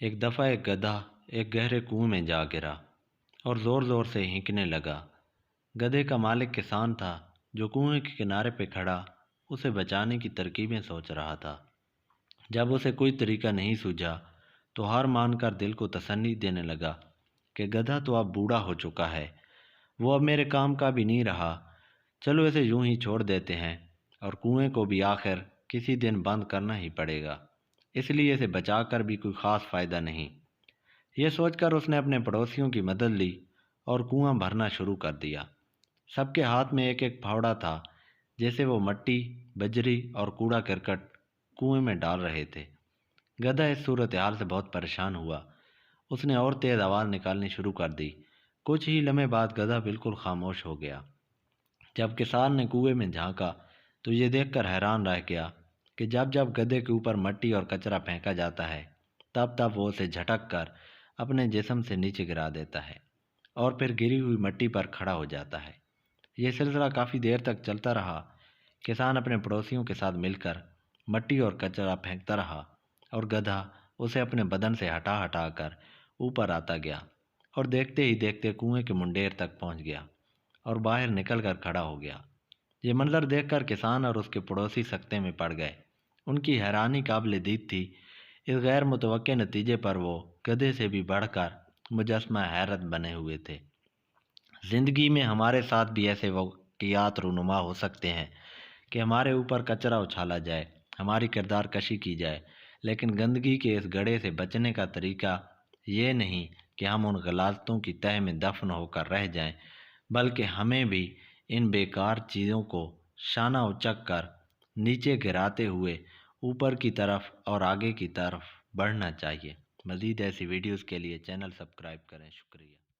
ایک دفعہ ایک گدھا ایک گہرے کنویں میں جا گرا اور زور زور سے ہینکنے لگا۔ گدھے کا مالک کسان تھا جو کنویں کے کنارے پہ کھڑا اسے بچانے کی ترکیبیں سوچ رہا تھا۔ جب اسے کوئی طریقہ نہیں سوجھا تو ہار مان کر دل کو تسلی دینے لگا کہ گدھا تو اب بوڑھا ہو چکا ہے، وہ اب میرے کام کا بھی نہیں رہا، چلو اسے یوں ہی چھوڑ دیتے ہیں اور کنویں کو بھی آخر کسی دن بند کرنا ہی پڑے گا، اس لیے اسے بچا کر بھی کوئی خاص فائدہ نہیں۔ یہ سوچ کر اس نے اپنے پڑوسیوں کی مدد لی اور کنواں بھرنا شروع کر دیا۔ سب کے ہاتھ میں ایک ایک پھاوڑا تھا، جیسے وہ مٹی، بجری اور کوڑا کرکٹ کنویں میں ڈال رہے تھے۔ گدھا اس صورتحال سے بہت پریشان ہوا، اس نے اور تیز آواز نکالنی شروع کر دی۔ کچھ ہی لمحے بعد گدھا بالکل خاموش ہو گیا۔ جب کسان نے کنویں میں جھانکا تو یہ دیکھ کر حیران رہ گیا کہ جب جب گدھے کے اوپر مٹی اور کچرا پھینکا جاتا ہے تب تب وہ اسے جھٹک کر اپنے جسم سے نیچے گرا دیتا ہے اور پھر گری ہوئی مٹی پر کھڑا ہو جاتا ہے۔ یہ سلسلہ کافی دیر تک چلتا رہا۔ کسان اپنے پڑوسیوں کے ساتھ مل کر مٹی اور کچرا پھینکتا رہا اور گدھا اسے اپنے بدن سے ہٹا ہٹا کر اوپر آتا گیا اور دیکھتے ہی دیکھتے کنویں کے منڈیر تک پہنچ گیا اور باہر نکل کر کھڑا ہو گیا۔ یہ منظر دیکھ کر کسان اور اس کے پڑوسی سکتے میں پڑ گئے۔ ان کی حیرانی قابل دید تھی۔ اس غیر متوقع نتیجے پر وہ گدھے سے بھی بڑھ کر مجسمہ حیرت بنے ہوئے تھے۔ زندگی میں ہمارے ساتھ بھی ایسے واقعات رونما ہو سکتے ہیں کہ ہمارے اوپر کچرا اچھالا جائے، ہماری کردار کشی کی جائے، لیکن گندگی کے اس گڑھے سے بچنے کا طریقہ یہ نہیں کہ ہم ان غلاظتوں کی تہہ میں دفن ہو کر رہ جائیں، بلکہ ہمیں بھی ان بیکار چیزوں کو شانہ اچک کر نیچے گراتے ہوئے اوپر کی طرف اور آگے کی طرف بڑھنا چاہیے۔ مزید ایسی ویڈیوز کے لیے چینل سبسکرائب کریں۔ شکریہ۔